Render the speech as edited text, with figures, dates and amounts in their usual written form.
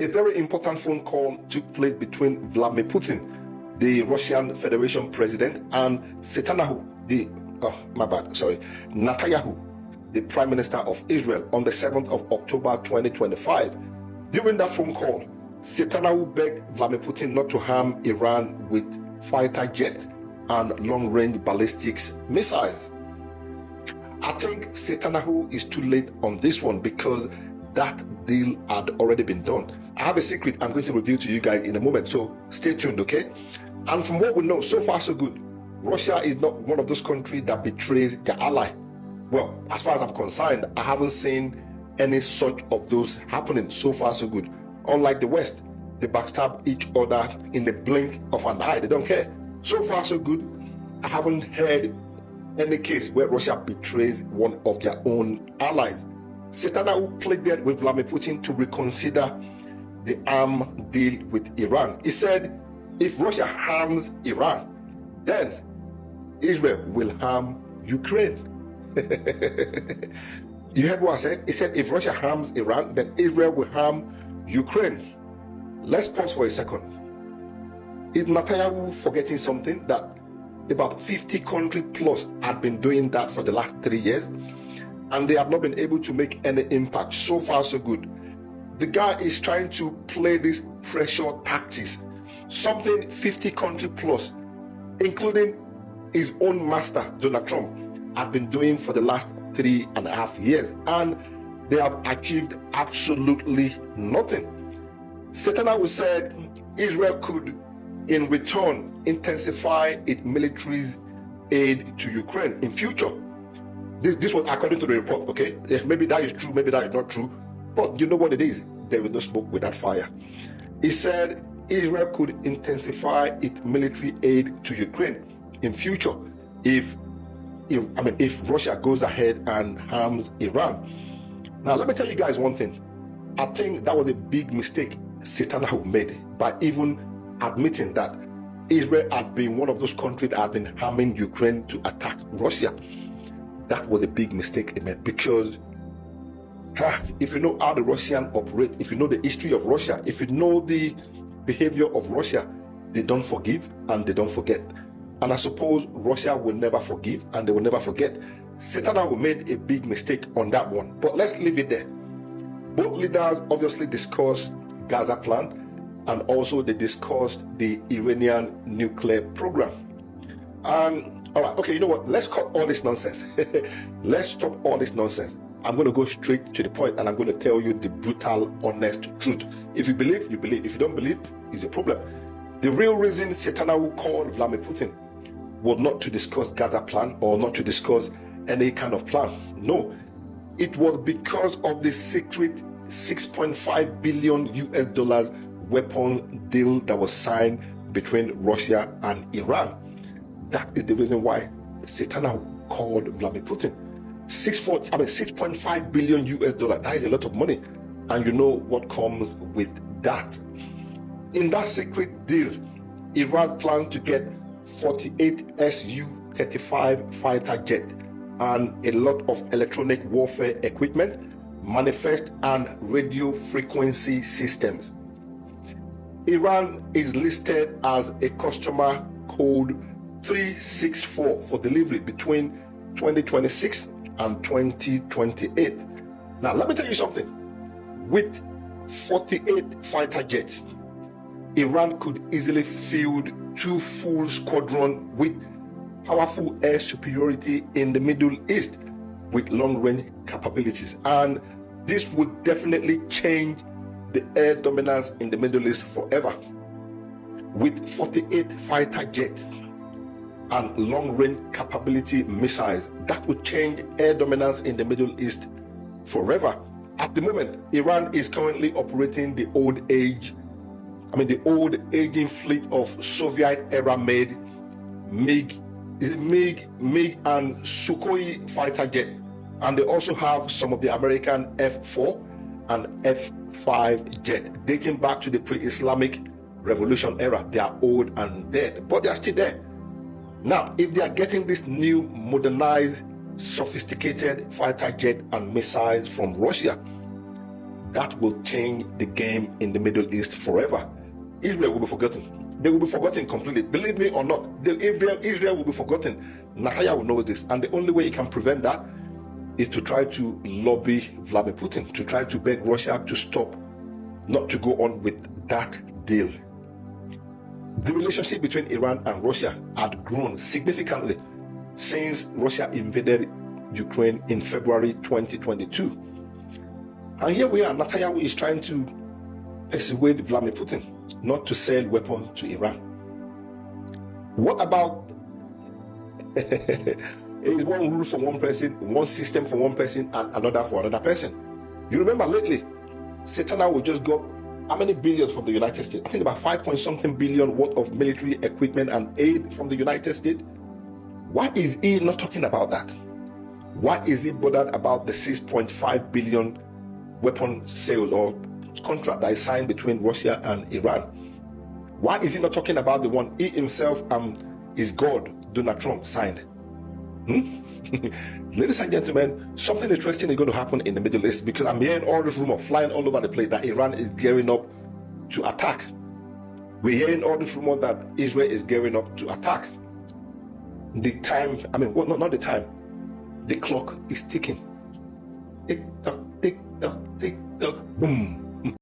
A very important phone call took place between Vladimir Putin, the Russian Federation president, and Netanyahu, the Prime Minister of Israel, on the 7th of October 2025. During that phone call, Netanyahu begged Vladimir Putin not to harm Iran with fighter jets and long-range ballistics missiles. I think Netanyahu is too late on this one because that deal had already been done. I have a secret I'm going to reveal to you guys in a moment, so stay tuned, okay? And from what we know, so far so good. Russia is not one of those countries that betrays their ally. Well, as far as I'm concerned, I haven't seen any such of those happening. So far so good. Unlike the West, they backstab each other in the blink of an eye. They don't care. So far so good. I haven't heard any case where Russia betrays one of their own allies. Netanyahu pleaded with Vladimir Putin to reconsider the arms deal with Iran. He said, if Russia harms Iran, then Israel will harm Ukraine. You heard what I said? He said, if Russia harms Iran, then Israel will harm Ukraine. Let's pause for a second. Is Netanyahu forgetting something? That about 50 countries plus had been doing that for the last 3 years, and they have not been able to make any impact. So far so good. The guy is trying to play this pressure tactics, something 50 countries plus, including his own master Donald Trump, have been doing for the last 3.5 years, and they have achieved absolutely nothing. Netanyahu said Israel could in return intensify its military aid to Ukraine in future. This was according to the report, okay? Maybe that is true, maybe that is not true. But you know what it is? There is no smoke without fire. He said Israel could intensify its military aid to Ukraine in future if Russia goes ahead and harms Iran. Now, let me tell you guys one thing. I think that was a big mistake Netanyahu made by even admitting that Israel had been one of those countries that had been harming Ukraine to attack Russia. That was a big mistake he made, because if you know how the Russians operate, if you know the history of Russia, if you know the behavior of Russia, they don't forgive and they don't forget. And I suppose Russia will never forgive and they will never forget. Netanyahu made a big mistake on that one. But let's leave it there. Both leaders obviously discussed Gaza plan, and also they discussed the Iranian nuclear program. And all right, okay, you know what? Let's cut all this nonsense. Let's stop all this nonsense. I'm going to go straight to the point, and I'm going to tell you the brutal, honest truth. If you believe, you believe. If you don't believe, it's a problem. The real reason Netanyahu called Vladimir Putin was not to discuss Gaza plan or not to discuss any kind of plan. No, it was because of the secret $6.5 billion weapons deal that was signed between Russia and Iran. That is the reason why Netanyahu called Vladimir Putin. $6.5 billion. That is a lot of money. And you know what comes with that. In that secret deal, Iran planned to get 48 Su-35 fighter jets and a lot of electronic warfare equipment, manifest and radio frequency systems. Iran is listed as a customer code 364 for delivery between 2026 and 2028. Now, let me tell you something. With 48 fighter jets, Iran could easily field 2 full squadrons with powerful air superiority in the Middle East with long-range capabilities. And this would definitely change the air dominance in the Middle East forever. With 48 fighter jets and long-range capability missiles, that would change air dominance in the Middle East forever. At the moment, Iran is currently operating the old aging fleet of Soviet-era made MiG and Sukhoi fighter jet, and they also have some of the American F-4 and F-5 jet dating back to the pre-Islamic Revolution era. They are old and dead, but they are still there. Now, if they are getting this new modernized, sophisticated fighter jet and missiles from Russia, that will change the game in the Middle East forever. Israel will be forgotten. They will be forgotten completely. Believe me or not, Israel will be forgotten. Netanyahu knows this, and the only way he can prevent that is to try to lobby Vladimir Putin, to try to beg Russia to stop, not to go on with that deal. The relationship between Iran and Russia had grown significantly since Russia invaded Ukraine in February 2022. And here we are, Netanyahu is trying to persuade Vladimir Putin not to sell weapons to Iran. What about one rule for one person, one system for one person, and another for another person? You remember lately, Netanyahu just got how many billions from the United States? I think about 5-point-something billion worth of military equipment and aid from the United States. Why is he not talking about that? Why is he bothered about the 6.5 billion weapon sale or contract that is signed between Russia and Iran? Why is he not talking about the one he himself his God, Donald Trump, signed? Ladies and gentlemen, something interesting is going to happen in the Middle East, because I'm hearing all this rumor flying all over the place that Iran is gearing up to attack. We're hearing all this rumor that Israel is gearing up to attack. The time, not the time, the clock is ticking. Tick tock, tick tock, tick tock, boom.